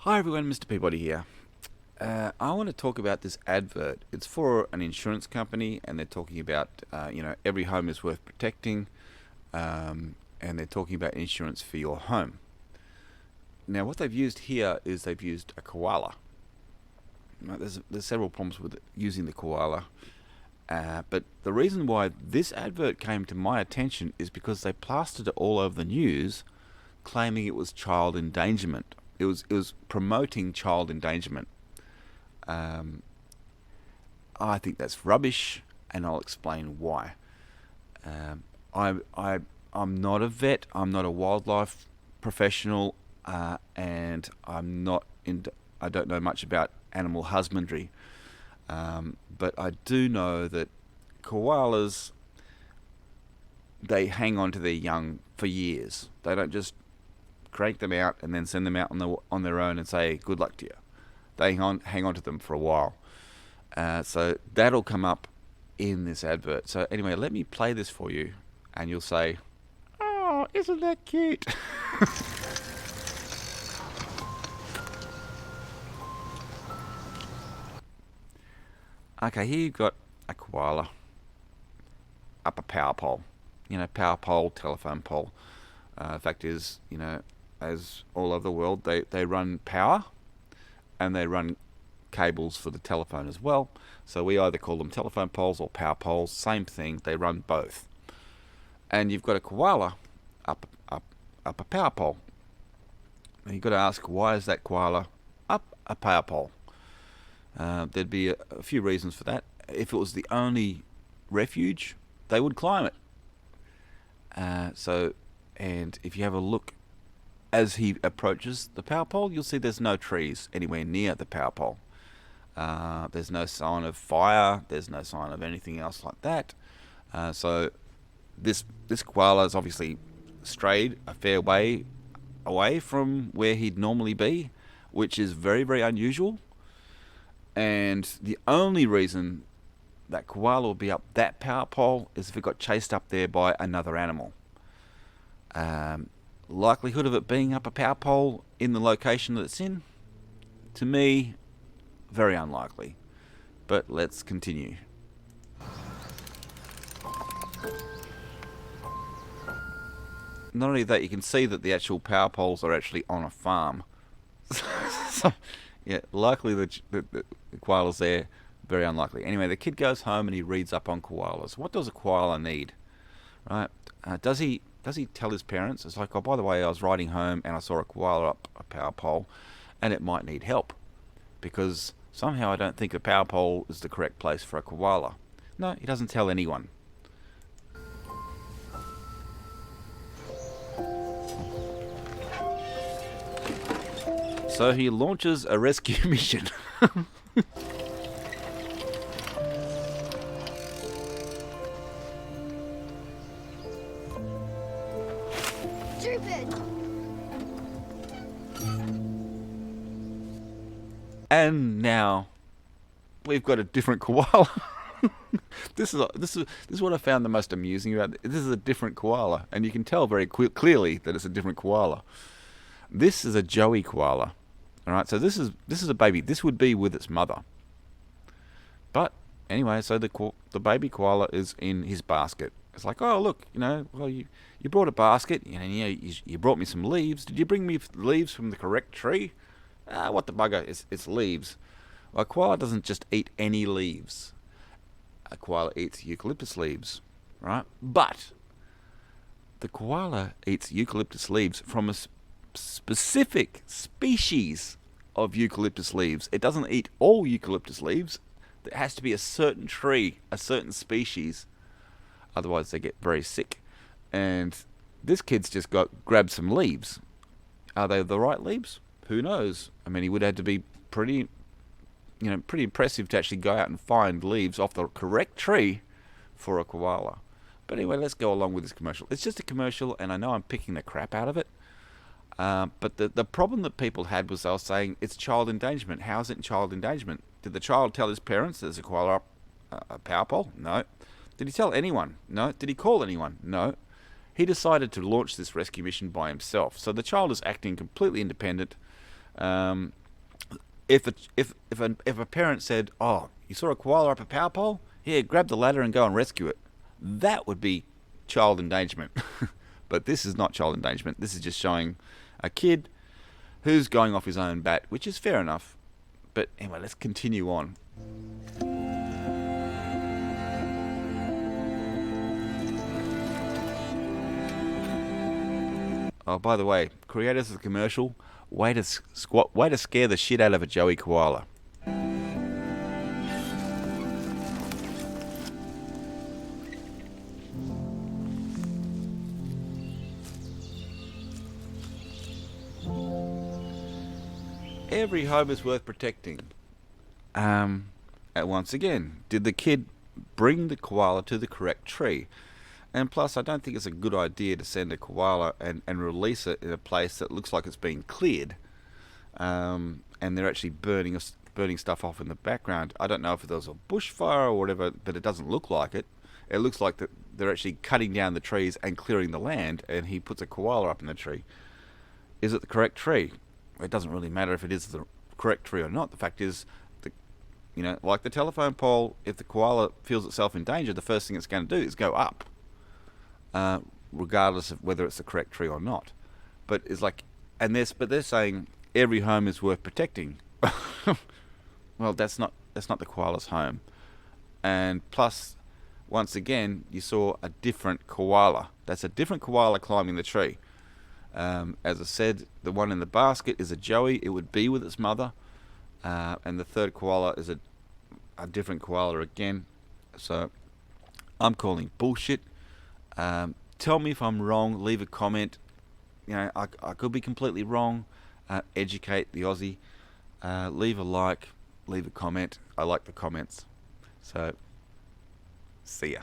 Hi everyone, Mr. Peabody here. I want to talk about this advert. It's for an insurance company, and they're talking about, every home is worth protecting, and they're talking about insurance for your home. Now, what they've used here is they've used a koala. Right, there's several problems with using the koala, but the reason why this advert came to my attention is because they plastered it all over the news, claiming it was child endangerment. It was promoting child endangerment. I think that's rubbish, and I'll explain why. I'm not a vet. I'm not a wildlife professional, and I don't know much about animal husbandry. But I do know that koalas, they hang on to their young for years. They don't just crank them out and then send them out on their own and say good luck to you. They hang on to them for a while. So that'll come up in this advert. So anyway, let me play this for you, and you'll say, "Oh, isn't that cute?" Okay, here you've got a koala up a power pole. Power pole, telephone pole. The fact is, as all over the world, they run power, and they run cables for the telephone as well. So we either call them telephone poles or power poles. Same thing. They run both. And you've got a koala up a power pole. And you've got to ask, why is that koala up a power pole? There'd be a few reasons for that. If it was the only refuge, they would climb it. And if you have a look as he approaches the power pole, you'll see there's no trees anywhere near the power pole. There's no sign of fire. There's no sign of anything else like that. So this koala has obviously strayed a fair way away from where he'd normally be, which is very, very unusual. And the only reason that koala will be up that power pole is if it got chased up there by another animal. Likelihood of it being up a power pole in the location that it's in, to me, very unlikely. But let's continue. Not only that, you can see that the actual power poles are actually on a farm. So, yeah, likely the koala's there, very unlikely. Anyway, the kid goes home and he reads up on koalas. What does a koala need? Right? Does he tell his parents? It's like, oh, by the way, I was riding home and I saw a koala up a power pole, and it might need help, because somehow I don't think a power pole is the correct place for a koala. No, he doesn't tell anyone. So he launches a rescue mission. Stupid! And now we've got a different koala. This is what I found the most amusing about it. This is a different koala, and you can tell very clearly that it's a different koala. This is a joey koala. All right, so this is a baby. This would be with its mother. But anyway, so the baby koala is in his basket. It's like, oh look, well you brought a basket. You brought me some leaves. Did you bring me leaves from the correct tree? What the bugger? It's leaves. Well, a koala doesn't just eat any leaves. A koala eats eucalyptus leaves, right? But the koala eats eucalyptus leaves from a specific species of eucalyptus leaves. It doesn't eat all eucalyptus leaves. There has to be a certain tree, a certain species. Otherwise, they get very sick. And this kid's just grabbed some leaves. Are they the right leaves? Who knows? I mean, he would have to be pretty impressive to actually go out and find leaves off the correct tree for a koala. But anyway, let's go along with this commercial. It's just a commercial, and I know I'm picking the crap out of it. But the problem that people had was they were saying it's child endangerment. How is it child endangerment? Did the child tell his parents there's a koala up a power pole? No. Did he tell anyone? No. Did he call anyone? No. He decided to launch this rescue mission by himself. So the child is acting completely independent. Um, if a parent said, "Oh, you saw a koala up a power pole? Here, grab the ladder and go and rescue it," that would be child endangerment. But this is not child endangerment. This is just showing a kid who's going off his own bat, which is fair enough. But anyway, let's continue on. Oh, by the way, creators of the commercial, way to scare the shit out of a Joey koala. Every home is worth protecting. And once again, did the kid bring the koala to the correct tree? And plus, I don't think it's a good idea to send a koala and release it in a place that looks like it's been cleared, and they're actually burning stuff off in the background. I don't know if there was a bushfire or whatever, but it doesn't look like it. It looks like that they're actually cutting down the trees and clearing the land, and he puts a koala up in the tree. Is it the correct tree? It doesn't really matter if it is the correct tree or not. The fact is, like the telephone pole, if the koala feels itself in danger, the first thing it's going to do is go up, regardless of whether it's the correct tree or not. But it's like, but they're saying every home is worth protecting. Well, that's not the koala's home. And plus, once again, you saw a different koala. That's a different koala climbing the tree. As I said, the one in the basket is a joey. It would be with its mother. And the third koala is a different koala again. So I'm calling bullshit. Tell me if I'm wrong. Leave a comment. I could be completely wrong. Educate the Aussie. Leave a like. Leave a comment. I like the comments. So, see ya.